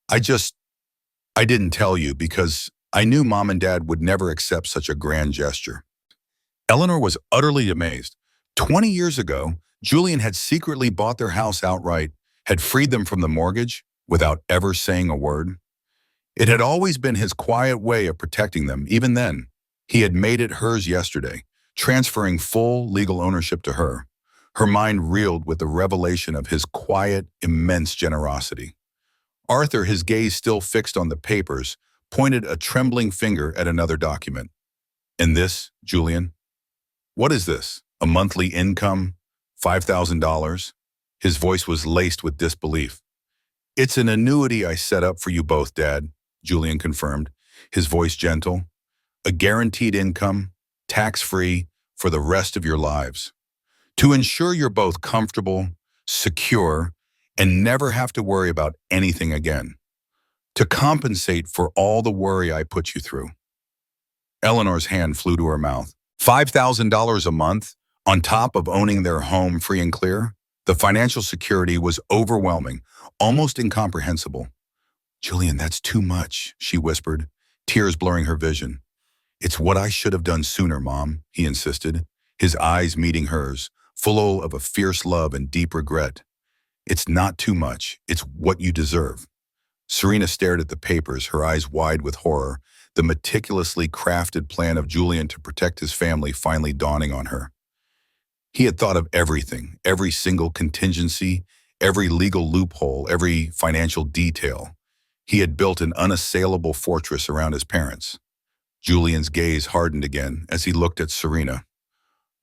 I didn't tell you because I knew Mom and Dad would never accept such a grand gesture. Eleanor was utterly amazed. 20 years ago, Julian had secretly bought their house outright, had freed them from the mortgage without ever saying a word. It had always been his quiet way of protecting them. Even then, he had made it hers yesterday, transferring full legal ownership to her. Her mind reeled with the revelation of his quiet, immense generosity. Arthur, his gaze still fixed on the papers, pointed a trembling finger at another document. And this, Julian? What is this? A monthly income? $5,000? His voice was laced with disbelief. It's an annuity I set up for you both, Dad, Julian confirmed, his voice gentle. A guaranteed income, tax-free, for the rest of your lives. To ensure you're both comfortable, secure, and never have to worry about anything again. to compensate for all the worry I put you through. Eleanor's hand flew to her mouth. $5,000 a month, on top of owning their home free and clear? The financial security was overwhelming, almost incomprehensible. "Julian, that's too much," she whispered, tears blurring her vision. "It's what I should have done sooner, Mom," he insisted, his eyes meeting hers, full of a fierce love and deep regret. "It's not too much. It's what you deserve." Serena stared at the papers, her eyes wide with horror, the meticulously crafted plan of Julian to protect his family finally dawning on her. He had thought of everything, every single contingency, every legal loophole, every financial detail. He had built an unassailable fortress around his parents. Julian's gaze hardened again as he looked at Serena.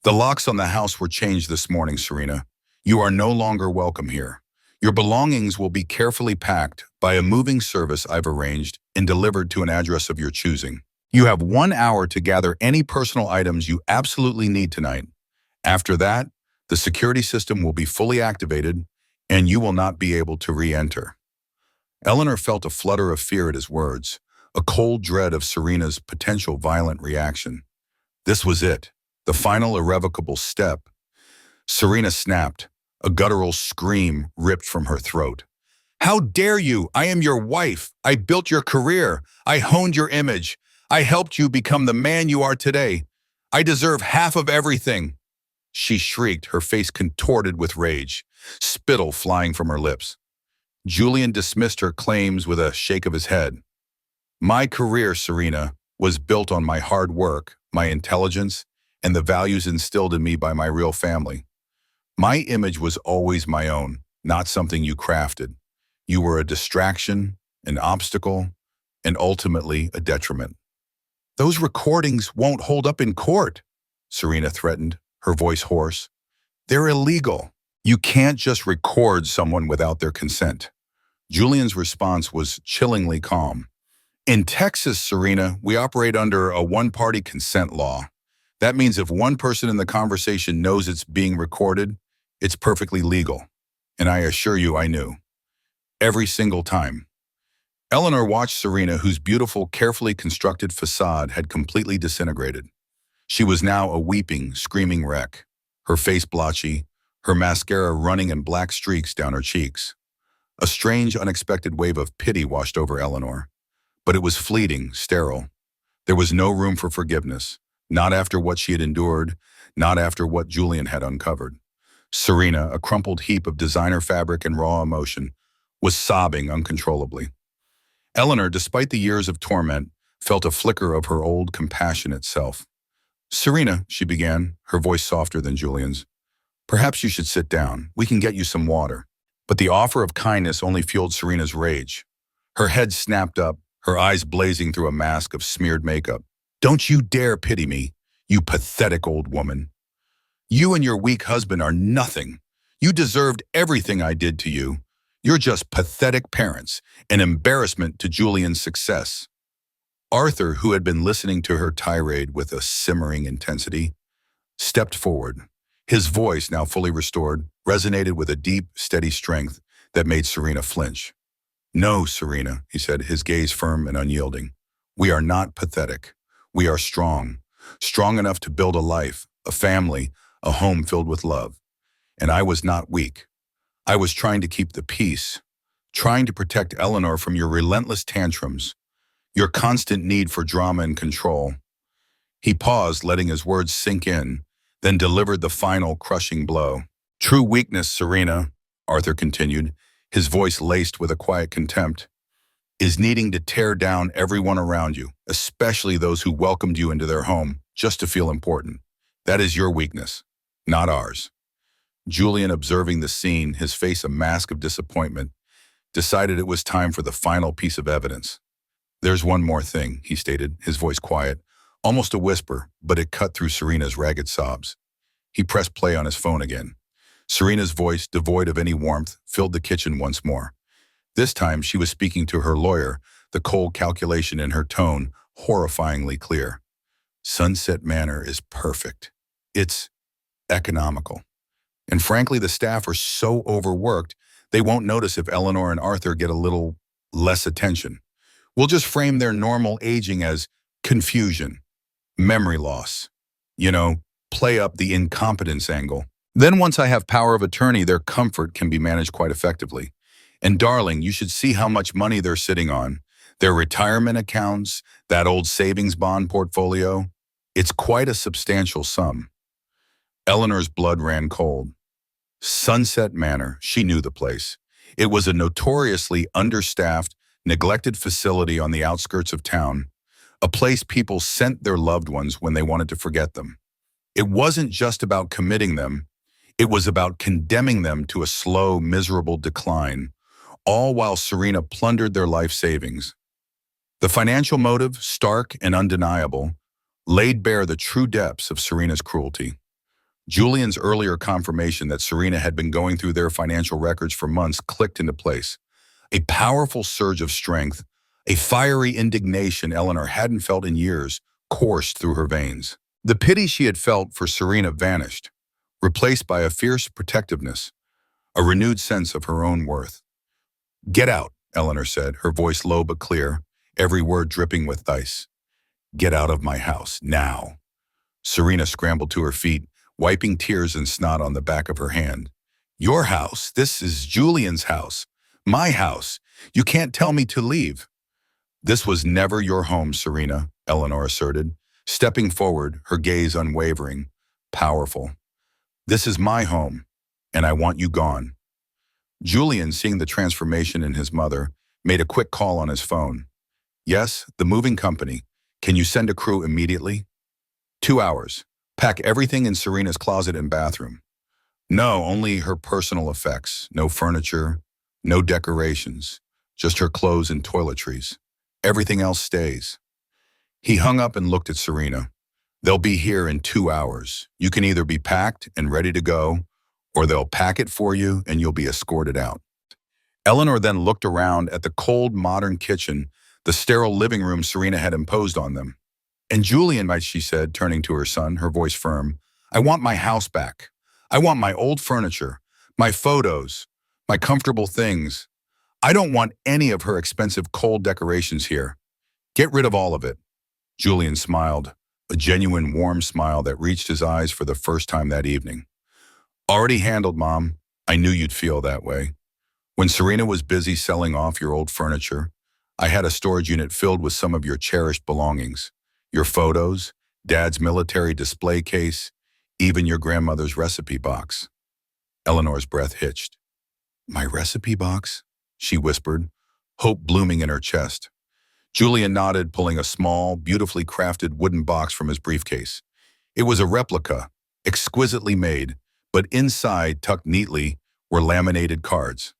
"The locks on the house were changed this morning, Serena. You are no longer welcome here. Your belongings will be carefully packed by a moving service I've arranged and delivered to an address of your choosing. You have 1 hour to gather any personal items you absolutely need tonight. After that, the security system will be fully activated and you will not be able to re-enter." Eleanor felt a flutter of fear at his words, a cold dread of Serena's potential violent reaction. This was it, the final irrevocable step. Serena snapped, a guttural scream ripped from her throat. "How dare you? I am your wife. I built your career. I honed your image. I helped you become the man you are today. I deserve half of everything." She shrieked, her face contorted with rage, spittle flying from her lips. Julian dismissed her claims with a shake of his head. "My career, Serena, was built on my hard work, my intelligence, and the values instilled in me by my real family. My image was always my own, not something you crafted. You were a distraction, an obstacle, and ultimately a detriment." "Those recordings won't hold up in court," Serena threatened, her voice hoarse. "They're illegal. You can't just record someone without their consent." Julian's response was chillingly calm. "In Texas, Serena, we operate under a one-party consent law. That means if one person in the conversation knows it's being recorded, it's perfectly legal. And I assure you I knew. Every single time." Eleanor watched Serena, whose beautiful, carefully constructed facade had completely disintegrated. She was now a weeping, screaming wreck, her face blotchy, her mascara running in black streaks down her cheeks. A strange, unexpected wave of pity washed over Eleanor. But it was fleeting, sterile. There was no room for forgiveness, not after what she had endured, not after what Julian had uncovered. Serena, a crumpled heap of designer fabric and raw emotion, was sobbing uncontrollably. Eleanor, despite the years of torment, felt a flicker of her old compassionate self. "Serena," she began, her voice softer than Julian's, "perhaps you should sit down. We can get you some water." But the offer of kindness only fueled Serena's rage. Her head snapped up, her eyes blazing through a mask of smeared makeup. "Don't you dare pity me, you pathetic old woman. You and your weak husband are nothing. You deserved everything I did to you. You're just pathetic parents, an embarrassment to Julian's success." Arthur, who had been listening to her tirade with a simmering intensity, stepped forward. His voice, now fully restored, resonated with a deep, steady strength that made Serena flinch. "No, Serena," he said, his gaze firm and unyielding. "We are not pathetic. We are strong. Strong enough to build a life, a family, a home filled with love. And I was not weak. I was trying to keep the peace, trying to protect Eleanor from your relentless tantrums, your constant need for drama and control." He paused, letting his words sink in, then delivered the final crushing blow. "True weakness, Serena," Arthur continued, his voice laced with a quiet contempt, "is needing to tear down everyone around you, especially those who welcomed you into their home, just to feel important. That is your weakness, not ours." Julian, observing the scene, his face a mask of disappointment, decided it was time for the final piece of evidence. "There's one more thing," he stated, his voice quiet, almost a whisper, but it cut through Serena's ragged sobs. He pressed play on his phone again. Serena's voice, devoid of any warmth, filled the kitchen once more. This time she was speaking to her lawyer, the cold calculation in her tone horrifyingly clear. "Sunset Manor is perfect. It's economical. And frankly, the staff are so overworked, they won't notice if Eleanor and Arthur get a little less attention. We'll just frame their normal aging as confusion, memory loss. You know, play up the incompetence angle. Then once I have power of attorney, their comfort can be managed quite effectively. And darling, you should see how much money they're sitting on. Their retirement accounts, that old savings bond portfolio. It's quite a substantial sum. Eleanor's blood ran cold. Sunset Manor, she knew the place. It was a notoriously understaffed, neglected facility on the outskirts of town, a place people sent their loved ones when they wanted to forget them. It wasn't just about committing them, it was about condemning them to a slow, miserable decline, all while Serena plundered their life savings. The financial motive, stark and undeniable, laid bare the true depths of Serena's cruelty. Julian's earlier confirmation that Serena had been going through their financial records for months clicked into place. A powerful surge of strength, a fiery indignation Eleanor hadn't felt in years, coursed through her veins. The pity she had felt for Serena vanished, replaced by a fierce protectiveness, a renewed sense of her own worth. "Get out," Eleanor said, her voice low but clear, every word dripping with ice. "Get out of my house, now." Serena scrambled to her feet, wiping tears and snot on the back of her hand. "Your house? This is Julian's house. My house. You can't tell me to leave." "This was never your home, Serena," Eleanor asserted, stepping forward, her gaze unwavering, powerful. "This is my home, and I want you gone." Julian, seeing the transformation in his mother, made a quick call on his phone. "Yes, the moving company. Can you send a crew immediately?" 2 hours. Pack everything in Serena's closet and bathroom. No, only her personal effects. No furniture, no decorations. Just her clothes and toiletries. Everything else stays. He hung up and looked at Serena. "They'll be here in 2 hours. You can either be packed and ready to go, or they'll pack it for you and you'll be escorted out." Eleanor then looked around at the cold, modern kitchen, the sterile living room Serena had imposed on them. "And Julian," she said, turning to her son, her voice firm, "I want my house back. I want my old furniture, my photos, my comfortable things. I don't want any of her expensive cold decorations here. Get rid of all of it." Julian smiled, a genuine warm smile that reached his eyes for the first time that evening. "Already handled, Mom. I knew you'd feel that way. When Serena was busy selling off your old furniture, I had a storage unit filled with some of your cherished belongings. Your photos, Dad's military display case, even your grandmother's recipe box." Eleanor's breath hitched. "My recipe box?" she whispered, hope blooming in her chest. Julian nodded, pulling a small, beautifully crafted wooden box from his briefcase. It was a replica, exquisitely made, but inside, tucked neatly, were laminated cards.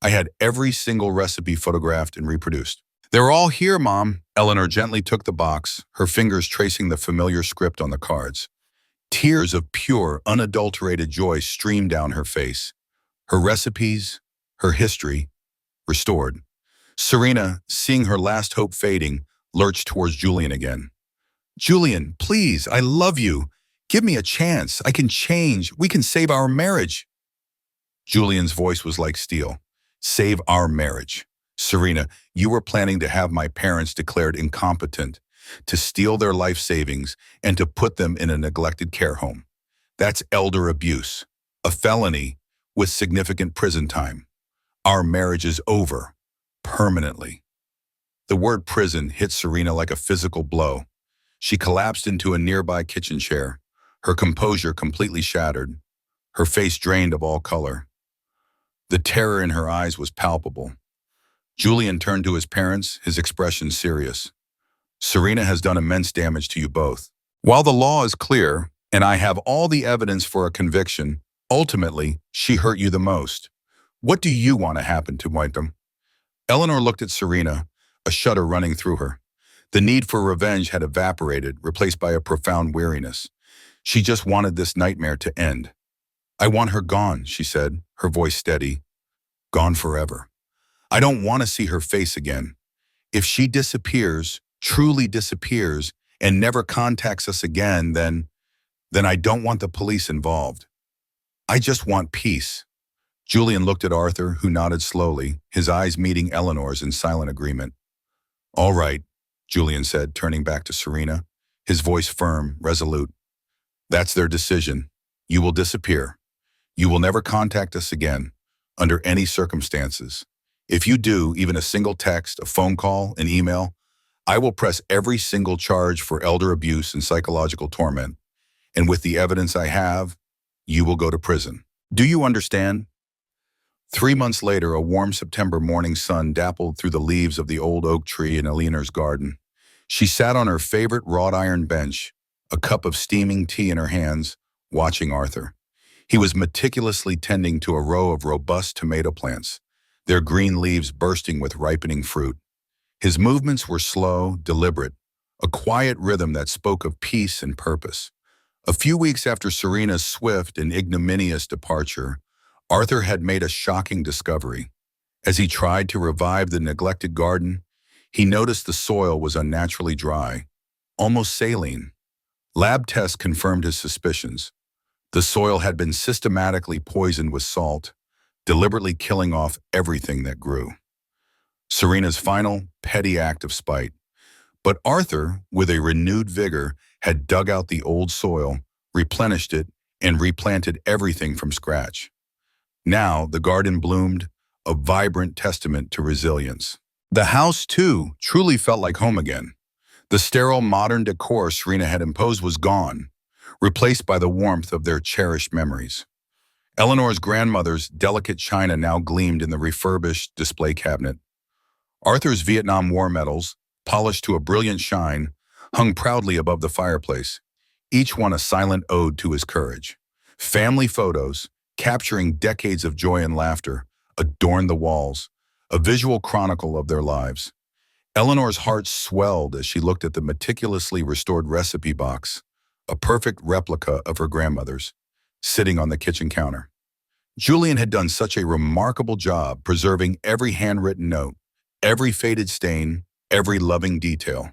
I had every single recipe photographed and reproduced. "They're all here, Mom." Eleanor gently took the box, her fingers tracing the familiar script on the cards. Tears of pure, unadulterated joy streamed down her face. Her recipes, her history, restored. Serena, seeing her last hope fading, lurched towards Julian again. "Julian, please, I love you. Give me a chance. I can change. We can save our marriage." Julian's voice was like steel. "Save our marriage. Serena, you were planning to have my parents declared incompetent, to steal their life savings, and to put them in a neglected care home. That's elder abuse, a felony with significant prison time. Our marriage is over, permanently." The word prison hit Serena like a physical blow. She collapsed into a nearby kitchen chair, her composure completely shattered, her face drained of all color. The terror in her eyes was palpable. Julian turned to his parents, his expression serious. "Serena has done immense damage to you both. While the law is clear, and I have all the evidence for a conviction, ultimately, she hurt you the most. What do you want to happen to them?" Eleanor looked at Serena, a shudder running through her. The need for revenge had evaporated, replaced by a profound weariness. She just wanted this nightmare to end. "I want her gone," she said, her voice steady. "Gone forever. I don't want to see her face again. If she disappears, truly disappears, and never contacts us again, then I don't want the police involved. I just want peace." Julian looked at Arthur, who nodded slowly, his eyes meeting Eleanor's in silent agreement. All right, Julian said, turning back to Serena, his voice firm, resolute. That's their decision. You will disappear. You will never contact us again, under any circumstances. If you do, even a single text, a phone call, an email, I will press every single charge for elder abuse and psychological torment. And with the evidence I have, you will go to prison. Do you understand? 3 months later, a warm September morning sun dappled through the leaves of the old oak tree in Eleanor's garden. She sat on her favorite wrought iron bench, a cup of steaming tea in her hands, watching Arthur. He was meticulously tending to a row of robust tomato plants, their green leaves bursting with ripening fruit. His movements were slow, deliberate, a quiet rhythm that spoke of peace and purpose. A few weeks after Serena's swift and ignominious departure, Arthur had made a shocking discovery. As he tried to revive the neglected garden, he noticed the soil was unnaturally dry, almost saline. Lab tests confirmed his suspicions. The soil had been systematically poisoned with salt, deliberately killing off everything that grew. Serena's final, petty act of spite. But Arthur, with a renewed vigor, had dug out the old soil, replenished it, and replanted everything from scratch. Now the garden bloomed, a vibrant testament to resilience. The house, too, truly felt like home again. The sterile modern decor Serena had imposed was gone, replaced by the warmth of their cherished memories. Eleanor's grandmother's delicate china now gleamed in the refurbished display cabinet. Arthur's Vietnam War medals, polished to a brilliant shine, hung proudly above the fireplace, each one a silent ode to his courage. Family photos, capturing decades of joy and laughter, adorned the walls, a visual chronicle of their lives. Eleanor's heart swelled as she looked at the meticulously restored recipe box, a perfect replica of her grandmother's, sitting on the kitchen counter. Julian had done such a remarkable job preserving every handwritten note, every faded stain, every loving detail.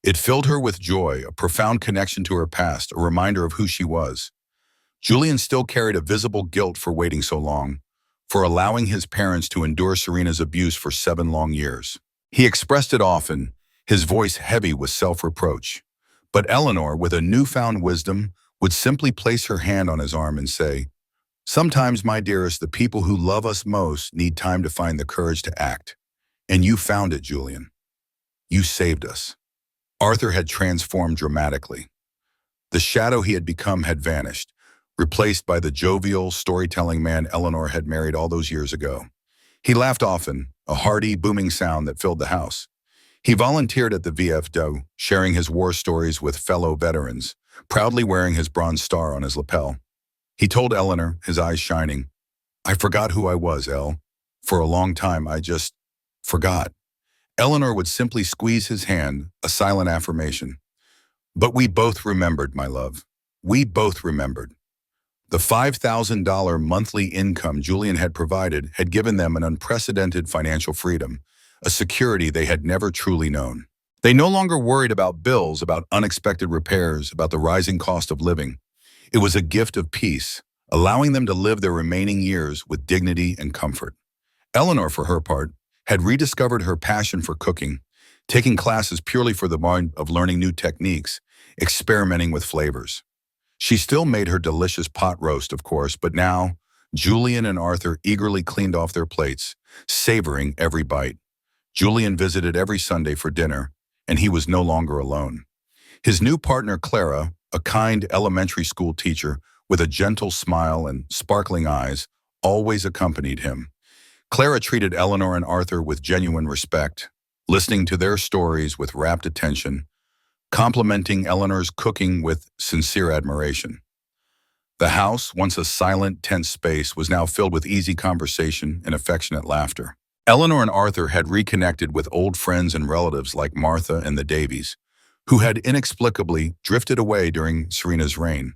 It filled her with joy, a profound connection to her past, a reminder of who she was. Julian still carried a visible guilt for waiting so long, for allowing his parents to endure Serena's abuse for 7 long years. He expressed it often, his voice heavy with self-reproach. But Eleanor, with a newfound wisdom, would simply place her hand on his arm and say, "Sometimes, my dearest, the people who love us most need time to find the courage to act. And you found it, Julian. You saved us." Arthur had transformed dramatically. The shadow he had become had vanished, replaced by the jovial, storytelling man Eleanor had married all those years ago. He laughed often, a hearty, booming sound that filled the house. He volunteered at the VFW, sharing his war stories with fellow veterans, proudly wearing his bronze star on his lapel. He told Eleanor, his eyes shining, "I forgot who I was, Elle. For a long time, I just forgot." Eleanor would simply squeeze his hand, a silent affirmation. "But we both remembered, my love. We both remembered." The $5,000 monthly income Julian had provided had given them an unprecedented financial freedom, a security they had never truly known. They no longer worried about bills, about unexpected repairs, about the rising cost of living. It was a gift of peace, allowing them to live their remaining years with dignity and comfort. Eleanor, for her part, had rediscovered her passion for cooking, taking classes purely for the mind of learning new techniques, experimenting with flavors. She still made her delicious pot roast, of course, but now Julian and Arthur eagerly cleaned off their plates, savoring every bite. Julian visited every Sunday for dinner, and he was no longer alone. His new partner, Clara, a kind elementary school teacher with a gentle smile and sparkling eyes, always accompanied him. Clara treated Eleanor and Arthur with genuine respect, listening to their stories with rapt attention, complimenting Eleanor's cooking with sincere admiration. The house, once a silent, tense space, was now filled with easy conversation and affectionate laughter. Eleanor and Arthur had reconnected with old friends and relatives like Martha and the Davies, who had inexplicably drifted away during Serena's reign.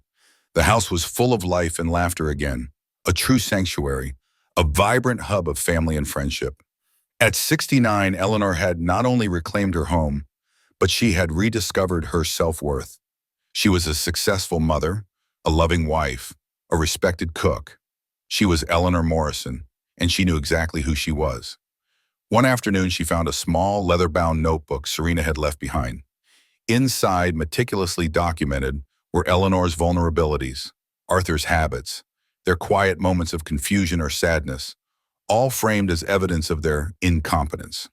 The house was full of life and laughter again, a true sanctuary, a vibrant hub of family and friendship. At 69, Eleanor had not only reclaimed her home, but she had rediscovered her self-worth. She was a successful mother, a loving wife, a respected cook. She was Eleanor Morrison, and she knew exactly who she was. One afternoon, she found a small, leather-bound notebook Serena had left behind. Inside, meticulously documented, were Eleanor's vulnerabilities, Arthur's habits, their quiet moments of confusion or sadness, all framed as evidence of their incompetence.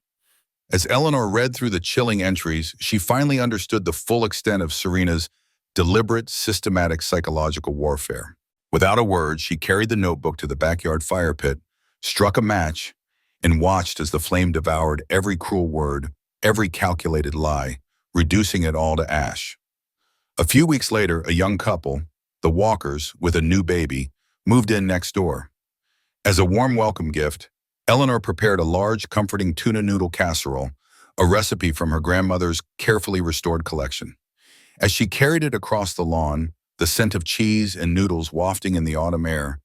As Eleanor read through the chilling entries, she finally understood the full extent of Serena's deliberate, systematic psychological warfare. Without a word, she carried the notebook to the backyard fire pit, struck a match, and watched as the flame devoured every cruel word, every calculated lie, reducing it all to ash. A few weeks later, a young couple, the Walkers, with a new baby, moved in next door. As a warm welcome gift, Eleanor prepared a large, comforting tuna noodle casserole, a recipe from her grandmother's carefully restored collection. As she carried it across the lawn, the scent of cheese and noodles wafting in the autumn air,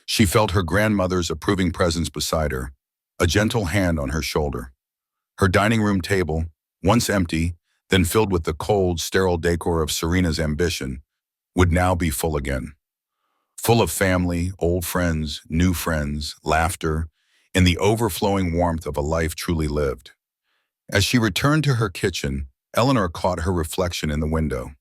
she felt her grandmother's approving presence beside her, a gentle hand on her shoulder. Her dining room table, once empty, then filled with the cold, sterile decor of Serena's ambition, would now be full again. Full of family, old friends, new friends, laughter, and the overflowing warmth of a life truly lived. As she returned to her kitchen, Eleanor caught her reflection in the window.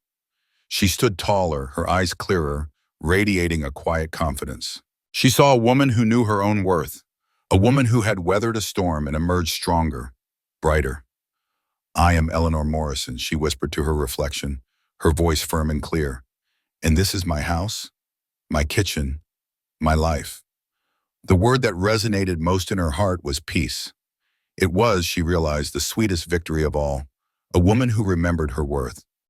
She stood taller, her eyes clearer, radiating a quiet confidence. She saw a woman who knew her own worth, a woman who had weathered a storm and emerged stronger, brighter. "I am Eleanor Morrison," she whispered to her reflection, her voice firm and clear. "And this is my house, my kitchen, my life." The word that resonated most in her heart was peace. It was, she realized, the sweetest victory of all, a woman who remembered her worth.